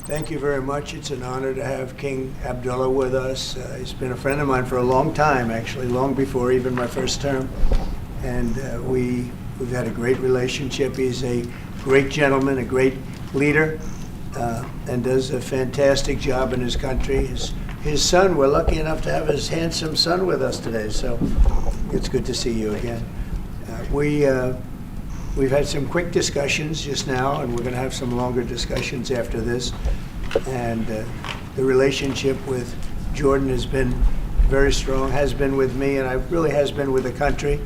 Thank you very much. It's an honor to have King Abdullah with us. He's been a friend of mine for a long time, actually, long before even my first term. And we've had a great relationship. He's a great gentleman, a great leader, and does a fantastic job in his country. His son, we're lucky enough to have his handsome son with us today, so it's good to see you again. We've had some quick discussions just now, and we're going to have some longer discussions after this. And the relationship with Jordan has been very strong, has been with me, and it really has been with the country.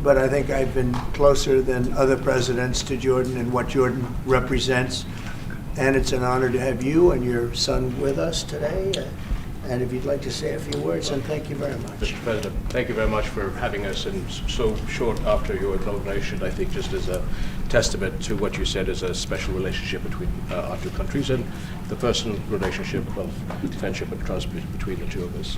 But I think I've been closer than other presidents to Jordan and what Jordan represents. And it's an honor to have you and your son with us today. And if you'd like to say a few words, and thank you very much. Mr. President, thank you very much for having us, and so short after your inauguration, I think just as a testament to what you said is a special relationship between our two countries and the personal relationship of friendship and trust between the two of us.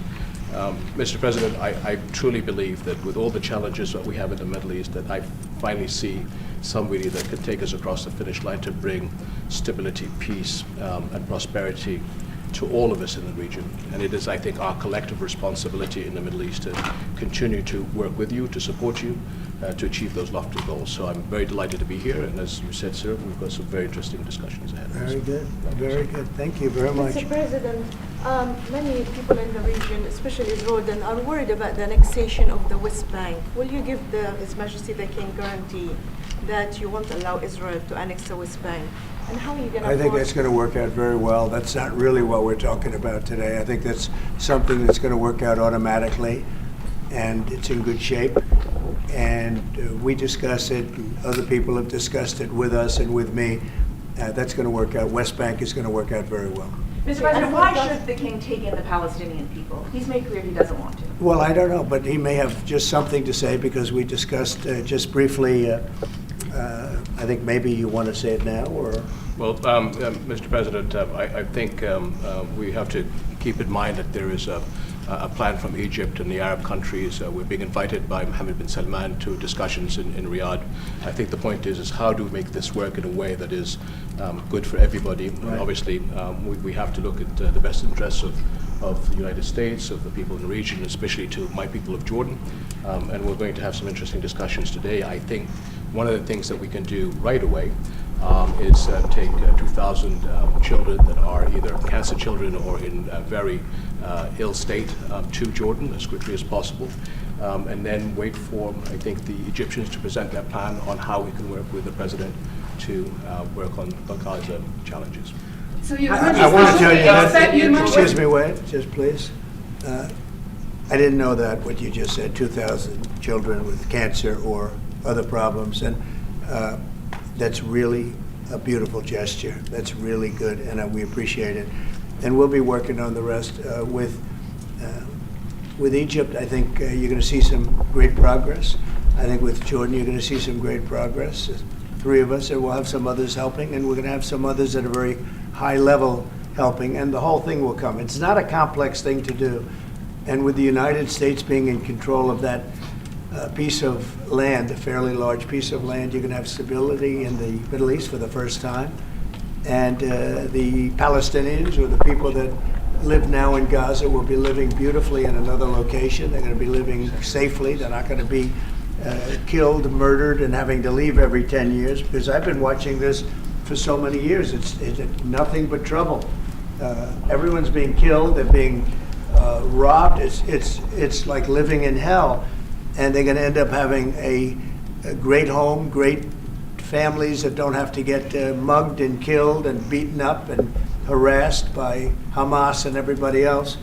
Mr. President, I truly believe that with all the challenges that we have in the Middle East, that I finally see somebody that can take us across the finish line to bring stability, peace, and prosperity to all of us in the region. And it is, I think, our collective responsibility in the Middle East to continue to work with you, to support you, to achieve those lofty goals. So I'm very delighted to be here, and as you said, sir, we've got some very interesting discussions ahead of us. Very good, very good. Thank you very much. Mr. President, many people in the region, especially Jordan, are worried about the annexation of the West Bank. Will you give His Majesty the King guarantee that you won't allow Israel to annex the West Bank? And how are you going to? I think that's going to work out very well. That's not really what we're talking about today. I think that's something that's going to work out automatically, and it's in good shape. And we discuss it, and other people have discussed it with us and with me. That's going to work out. West Bank is going to work out very well. Mr. President, why should the King take in the Palestinian people? He's made clear he doesn't want to. Well, I don't know, but he may have just something to say, because we discussed just briefly. I think maybe you want to say it now, or? Well, Mr. President, I think we have to keep in mind that there is a plan from Egypt and the Arab countries. We're being invited by Mohammed bin Salman to discussions in Riyadh. I think the point is how do we make this work in a way that is good for everybody? Right. And obviously, we have to look at the best interests of the United States, of the people in the region, especially to my people of Jordan. And we're going to have some interesting discussions today. I think one of the things that we can do right away is take 2,000 children that are either cancer children or in a very ill state to Jordan as quickly as possible, and then wait for, I think, the Egyptians to present their plan on how we can work with the president to work on the Gaza challenges. So you I want to tell you that, excuse me, wait, just please. I didn't know that, what you just said, 2,000 children with cancer or other problems, and that's really a beautiful gesture. That's really good, and we appreciate it. And we'll be working on the rest with Egypt. I think you're going to see some great progress. I think with Jordan, you're going to see some great progress. Three of us, and we'll have some others helping, and we're going to have some others at a very high level helping, and the whole thing will come. It's not a complex thing to do. And with the United States being in control of that piece of land, a fairly large piece of land, you're going to have stability in the Middle East for the first time. And the Palestinians, or the people that live now in Gaza, will be living beautifully in another location. They're going to be living safely. They're not going to be killed, murdered, and having to leave every 10 years, because I've been watching this for so many years. It's nothing but trouble. Everyone's being killed. They're being robbed. It's like living in hell. And they're going to end up having a great home, great families that don't have to get mugged and killed and beaten up and harassed by Hamas and everybody else.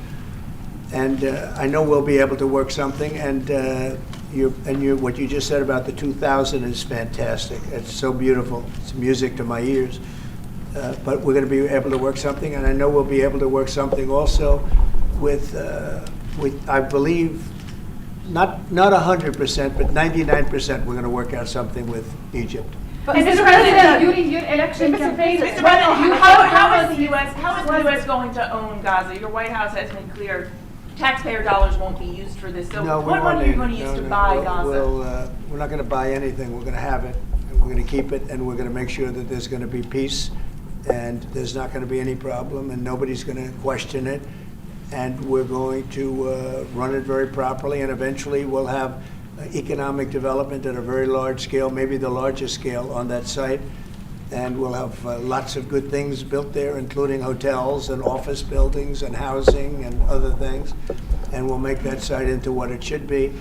And I know we'll be able to work something. And what you just said about the 2,000 is fantastic. It's so beautiful. It's music to my ears. But we're going to be able to work something, and I know we'll be able to work something also with I believe, not 100%, but 99%, we're going to work out something with Egypt. But Mr. President, during your election campaign, Mr. President, how is the U.S. going to own Gaza? Your White House has been clear taxpayer dollars won't be used for this. So no, what money are you going to use to buy Gaza? We're not going to buy anything. We're going to have it, and we're going to keep it, and we're going to make sure that there's going to be peace and there's not going to be any problem, and nobody's going to question it. And we're going to run it very properly, and eventually we'll have economic development at a very large scale, maybe the largest scale on that site. And we'll have lots of good things built there, including hotels and office buildings and housing and other things. And we'll make that site into what it should be.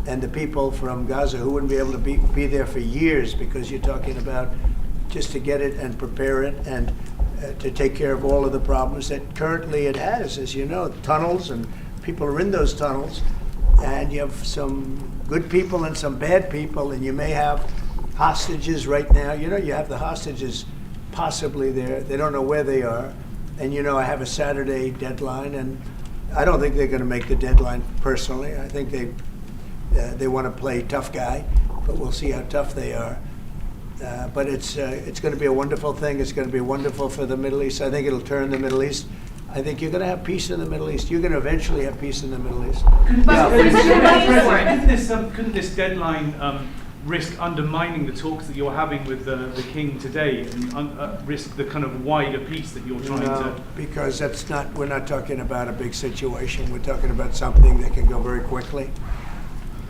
And the people from Gaza who wouldn't be able to be there for years, because you're talking about just to get it and prepare it and to take care of all of the problems that currently it has, as you know, tunnels, and people are in those tunnels, and you have some good people and some bad people, and you may have hostages right now. You know, you have the hostages possibly there. They don't know where they are. And you know, I have a Saturday deadline, and I don't think they're going to make the deadline personally. I think they want to play tough guy, but we'll see how tough they are. But it's going to be a wonderful thing. It's going to be wonderful for the Middle East. I think it'll turn the Middle East. I think you're going to have peace in the Middle East. You're going to eventually have peace in the Middle East. Couldn't this deadline risk undermining the talks that you're having with the king today, and risk the kind of wider peace that you're trying to? Because we're not talking about a big situation. We're talking about something that can go very quickly.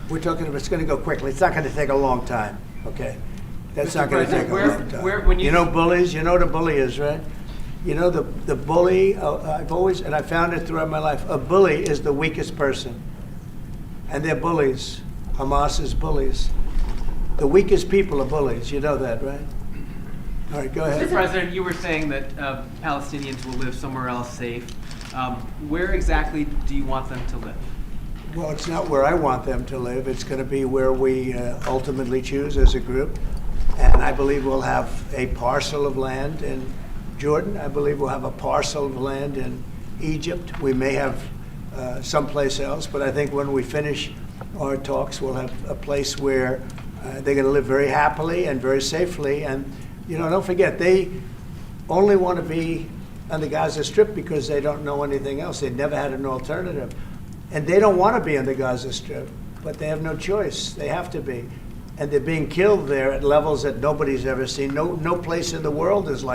We're talking about it's going to go quickly. It's not going to take a long time, okay? That's not going to take a long time. You know bullies? You know what a bully is, right? You know the bully, I've always, and I found it throughout my life, a bully is the weakest person. And they're bullies. Hamas is bullies. The weakest people are bullies. You know that, right? All right, go ahead. Mr. President, you were saying that Palestinians will live somewhere else safe. Where exactly do you want them to live? Well, it's not where I want them to live. It's going to be where we ultimately choose as a group. And I believe we'll have a parcel of land in Jordan. I believe we'll have a parcel of land in Egypt. We may have someplace else, but I think when we finish our talks, we'll have a place where they're going to live very happily and very safely. And, you know, don't forget, they only want to be on the Gaza Strip because they don't know anything else. They've never had an alternative. And they don't want to be on the Gaza Strip, but they have no choice. They have to be. And they're being killed there at levels that nobody's ever seen. No place in the world is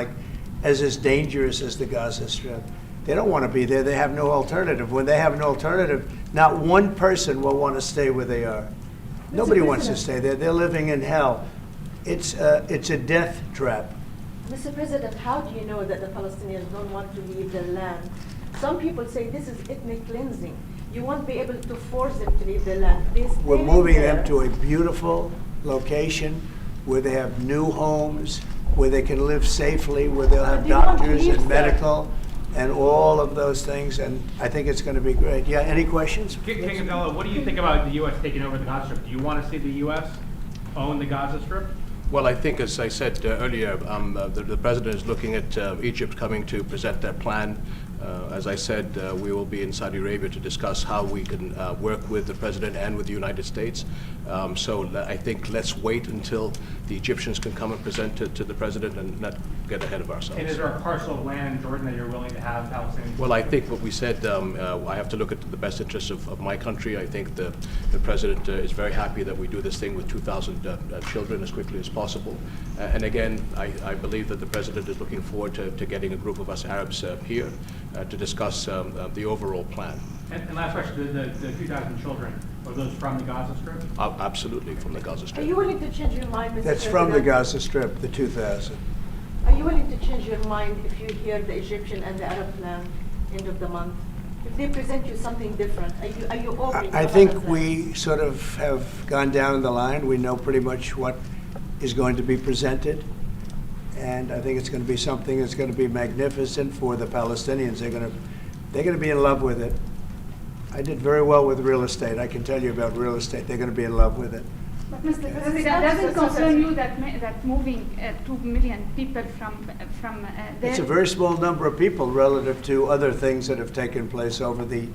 as dangerous as the Gaza Strip. They don't want to be there. They have no alternative. When they have no alternative, not one person will want to stay where they are. Nobody wants to stay there. They're living in hell. It's a death trap. Mr. President, how do you know that the Palestinians don't want to leave their land? Some people say this is ethnic cleansing. You won't be able to force them to leave their land. We're moving them to a beautiful location where they have new homes, where they can live safely, where they'll have doctors and medical and all of those things, and I think it's going to be great. Yeah, any questions? King Abdullah, what do you think about the U.S. taking over the Gaza Strip? Do you want to see the U.S. own the Gaza Strip? Well, I think, as I said earlier, the president is looking at Egypt coming to present their plan. As I said, we will be in Saudi Arabia to discuss how we can work with the president and with the United States. So I think let's wait until the Egyptians can come and present it to the president and not get ahead of ourselves. And is there a parcel of land in Jordan that you're willing to have Palestinians? Well, I think what we said, I have to look at the best interests of my country. I think the president is very happy that we do this thing with 2,000 children as quickly as possible. And again, I believe that the president is looking forward to getting a group of us Arabs here to discuss the overall plan. And last question, the 2,000 children, are those from the Gaza Strip? Absolutely, from the Gaza Strip. Are you willing to change your mind, Mr. That's President? from the Gaza Strip, the 2,000. Are you willing to change your mind if you hear the Egyptian and the Arab plan end of the month? If they present you something different, are you open? I think we sort of have gone down the line. We know pretty much what is going to be presented. And I think it's going to be something that's going to be magnificent for the Palestinians. They're going to be in love with it. I did very well with real estate. I can tell you about real estate. They're going to be in love with it. But Mr. President, does it concern you that moving 2 million people from there? It's a very small number of people relative to other things that have taken place over the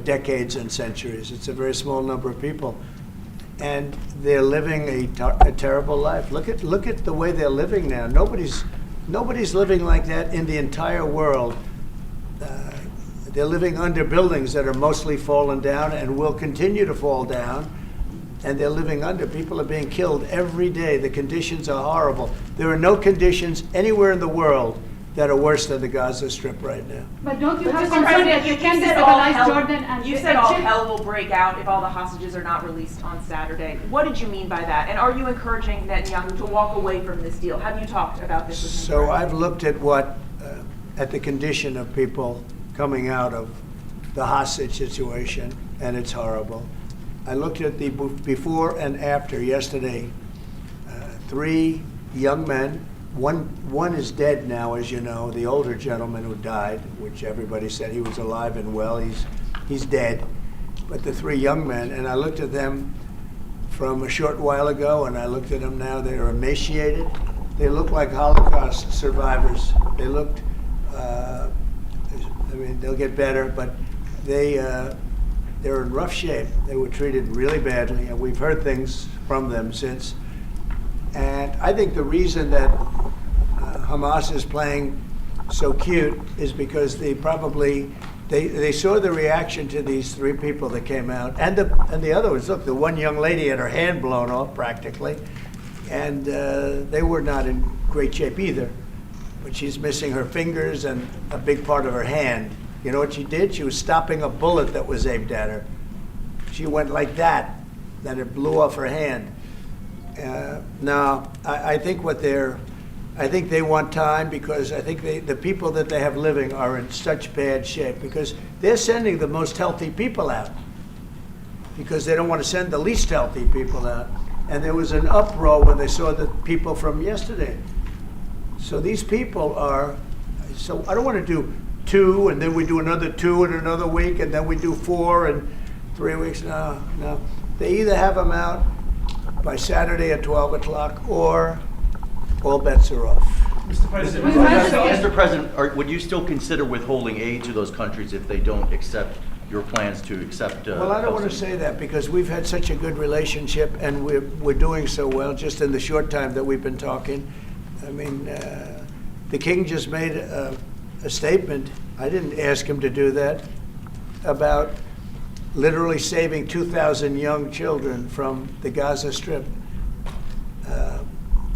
decades and centuries. It's a very small number of people. And they're living a terrible life. Look at the way they're living now. Nobody's living like that in the entire world. They're living under buildings that are mostly fallen down and will continue to fall down. And they're living under. People are being killed every day. The conditions are horrible. There are no conditions anywhere in the world that are worse than the Gaza Strip right now. But don't you But have Mr. concern President, that you you can said all destabilize hell- Jordan and You said all Egypt? hell will break out if all the hostages are not released on Saturday. What did you mean by that? And are you encouraging Netanyahu to walk away from this deal? Have you talked about this with him? So directly? I've looked at at the condition of people coming out of the hostage situation, and it's horrible. I looked at the before and after yesterday. 3 young men. One is dead now, as you know, the older gentleman who died, which everybody said he was alive and well. He's dead. But the 3 young men, and I looked at them from a short while ago, and I looked at them now. They are emaciated. They look like Holocaust survivors. They looked. I mean, they'll get better, but they're in rough shape. They were treated really badly, and we've heard things from them since. And I think the reason that Hamas is playing so cute is because they saw the reaction to these 3 people that came out, and the other was, look, the one young lady had her hand blown off practically, and they were not in great shape either. But she's missing her fingers and a big part of her hand. You know what she did? She was stopping a bullet that was aimed at her. She went like that, then it blew off her hand. Now, I think I think they want time, because I think the people that they have living are in such bad shape, because they're sending the most healthy people out, because they don't want to send the least healthy people out. And there was an uproar when they saw the people from yesterday. So these people are, so I don't want to do 2 and then we do another 2 in another week and then we do 4 in 3 weeks. No. They either have them out by Saturday at 12 o'clock or all bets are off. Mr. President, Mr. President, would you still consider withholding aid to those countries if they don't accept your plans to accept? Well, I don't want to say that, because we've had such a good relationship and we're doing so well just in the short time that we've been talking. I mean, the king just made a statement. I didn't ask him to do that, about literally saving 2,000 young children from the Gaza Strip.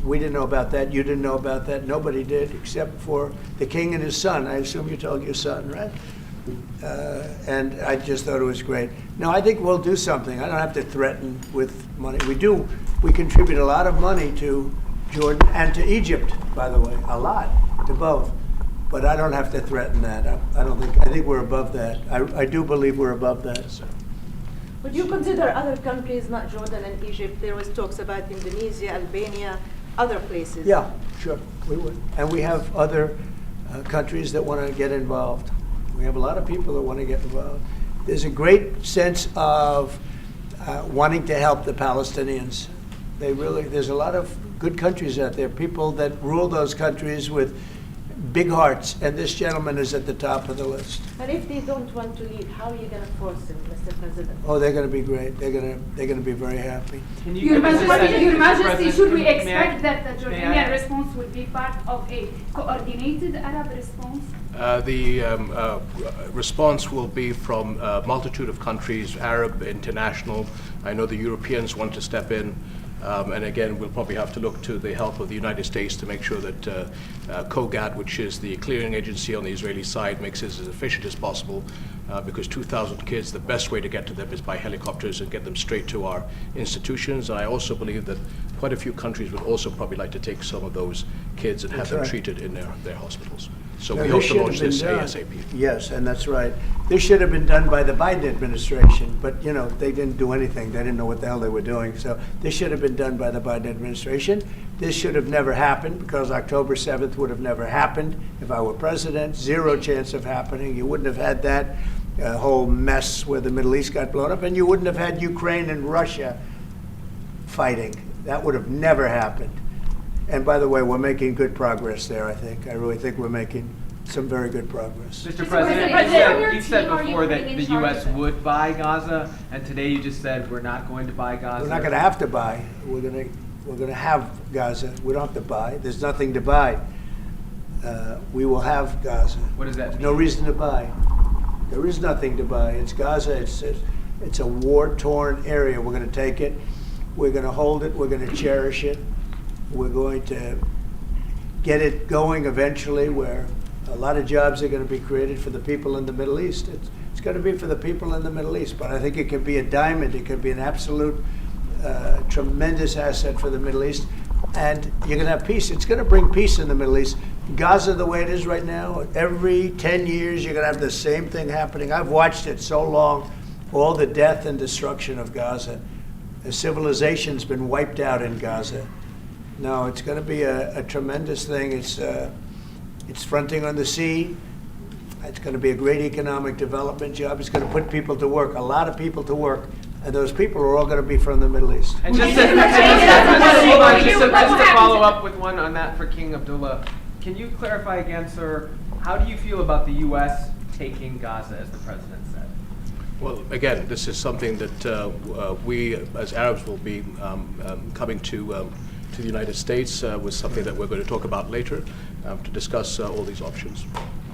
We didn't know about that. You didn't know about that. Nobody did, except for the king and his son. I assume you told your son, right? And I just thought it was great. No, I think we'll do something. I don't have to threaten with money. We contribute a lot of money to Jordan and to Egypt, by the way, a lot, to both. But I don't have to threaten that. I think we're above that. I do believe we're above that. So. Would you consider other countries, not Jordan and Egypt? There was talks about Indonesia, Albania, other places. Yeah, sure, we would. And we have other countries that want to get involved. We have a lot of people that want to get involved. There's a great sense of wanting to help the Palestinians. There's a lot of good countries out there, people that rule those countries with big hearts, and this gentleman is at the top of the list. And if they don't want to leave, how are you going to force them, Mr. President? Oh, they're going to be great. They're going to be very happy. Can Your give us a Majesty, second, Your Mr. Majesty, President? should we May I- expect that the may I- Jordanian response will be part of a coordinated Arab response? The response will be from a multitude of countries, Arab, international. I know the Europeans want to step in. And again, we'll probably have to look to the help of the United States to make sure that COGAT, which is the clearing agency on the Israeli side, makes it as efficient as possible, because 2,000 kids, the best way to get to them is by helicopters and get them straight to our institutions. And I also believe that quite a few countries would also probably like to take some of those kids and have them treated in their hospitals. So we hope to launch this ASAP. Yes, and that's right. This should have been done by the Biden administration, but you know, they didn't do anything. They didn't know what the hell they were doing. So this should have been done by the Biden administration. This should have never happened, because October 7th would have never happened if I were president. Zero chance of happening. You wouldn't have had that whole mess where the Middle East got blown up, and you wouldn't have had Ukraine and Russia fighting. That would have never happened. And by the way, we're making good progress there, I think. I really think we're making some very good progress. Mr. President, President, you said are you before that putting the in charge U.S. of it? would buy Gaza, and today you just said we're not going to buy Gaza. We're not going to have to buy. We're going to have Gaza. We don't have to buy. There's nothing to buy. We will have Gaza. What does that mean? No reason to buy. There is nothing to buy. It's Gaza. It's a war-torn area. We're going to take it. We're going to hold it. We're going to cherish it. We're going to get it going eventually where a lot of jobs are going to be created for the people in the Middle East. It's going to be for the people in the Middle East, but I think it could be a diamond. It could be an absolute tremendous asset for the Middle East. And you're going to have peace. It's going to bring peace in the Middle East. Gaza, the way it is right now, every 10 years you're going to have the same thing happening. I've watched it so long, all the death and destruction of Gaza. The civilization's been wiped out in Gaza. No, it's going to be a tremendous thing. It's fronting on the sea. It's going to be a great economic development job. It's going to put people to work, a lot of people to work. And those people are all going to be from the Middle East. And just to follow up with one on that for King Abdullah, can you clarify again, sir, how do you feel about the U.S. taking Gaza, as the president said? Well, again, this is something that we, as Arabs, will be coming to the United States with something that we're going to talk about later to discuss all these options.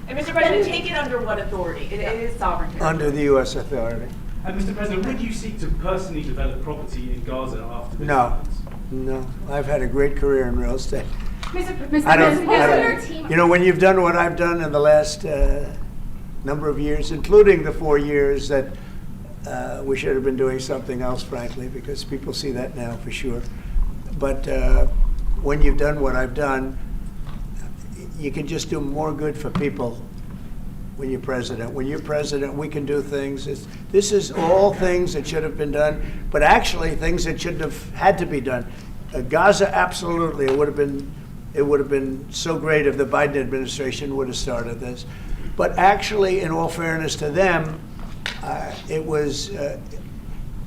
And Mr. President, take it under what authority? It is sovereign territory. Under the U.S. authority. And Mr. President, would you seek to personally develop property in Gaza after this? No, no. I've had a great career in real estate. Mr. I President, don't, you know, when you've done what I've done in the last number of years, including the 4 years that we should have been doing something else, frankly, because people see that now for sure. But when you've done what I've done, you can just do more good for people when you're president. When you're president, we can do things. This is all things that should have been done, but actually things that shouldn't have had to be done. Gaza, absolutely, it would have been so great if the Biden administration would have started this. But actually, in all fairness to them,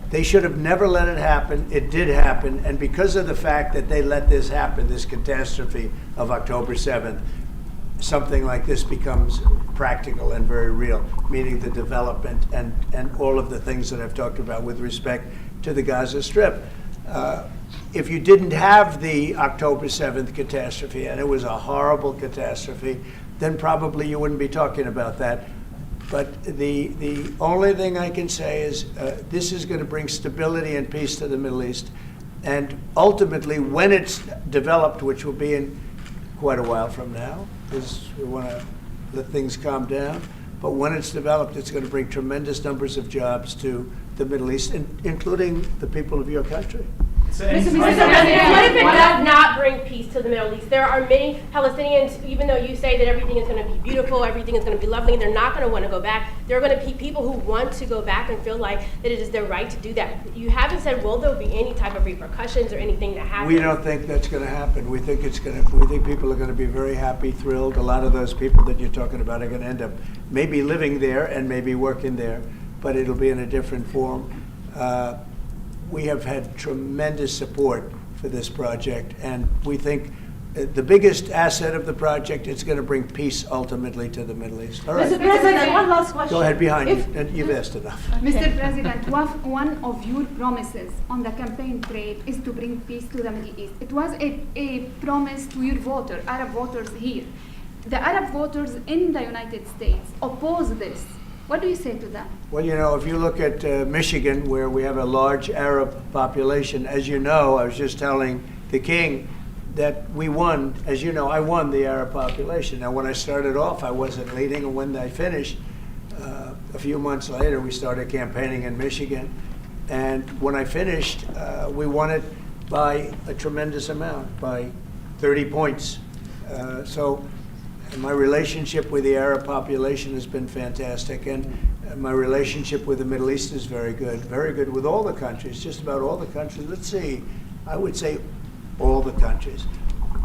they should have never let it happen. It did happen, and because of the fact that they let this happen, this catastrophe of October 7th, something like this becomes practical and very real, meaning the development and all of the things that I've talked about with respect to the Gaza Strip. If you didn't have the October 7th catastrophe, and it was a horrible catastrophe, then probably you wouldn't be talking about that. But the only thing I can say is this is going to bring stability and peace to the Middle East. And ultimately, when it's developed, which will be in quite a while from now, because we want to let things calm down. But when it's developed, it's going to bring tremendous numbers of jobs to the Middle East, including the people of your country. Mr. President, what if it does not bring peace to the Middle East? There are many Palestinians, even though you say that everything is going to be beautiful, everything is going to be lovely, and they're not going to want to go back. There are going to be people who want to go back and feel like that it is their right to do that. You haven't said, will there be any type of repercussions or anything that happens? We don't think that's going to happen. We think we think people are going to be very happy, thrilled. A lot of those people that you're talking about are going to end up maybe living there and maybe working there, but it'll be in a different form. We have had tremendous support for this project, and we think the biggest asset of the project is going to bring peace ultimately to the Middle East. All right. Mr. President, one last question. Go ahead, behind you. And you've asked enough. Mr. President, one of your promises on the campaign trail is to bring peace to the Middle East. It was a promise to your voters, Arab voters here. The Arab voters in the United States oppose this. What do you say to that? Well, you know, if you look at Michigan, where we have a large Arab population, as you know, I was just telling the King that we won. As you know, I won the Arab population. Now, when I started off, I wasn't leading, and when I finished, a few months later, we started campaigning in Michigan. And when I finished, we won it by a tremendous amount, by 30 points. So my relationship with the Arab population has been fantastic, and my relationship with the Middle East is very good with all the countries, just about all the countries. Let's see, I would say all the countries.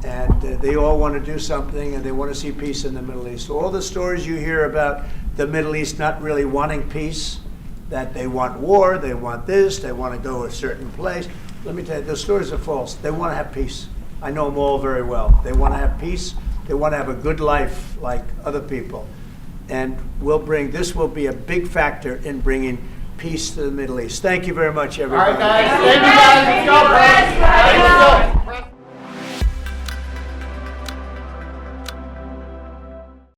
And they all want to do something, and they want to see peace in the Middle East. All the stories you hear about the Middle East not really wanting peace, that they want war, they want this, they want to go a certain place. Let me tell you, those stories are false. They want to have peace. I know them all very well. They want to have peace. They want to have a good life like other people. And this will be a big factor in bringing peace to the Middle East. Thank you very much, everybody. All right, guys. Thank you, guys. Let's go.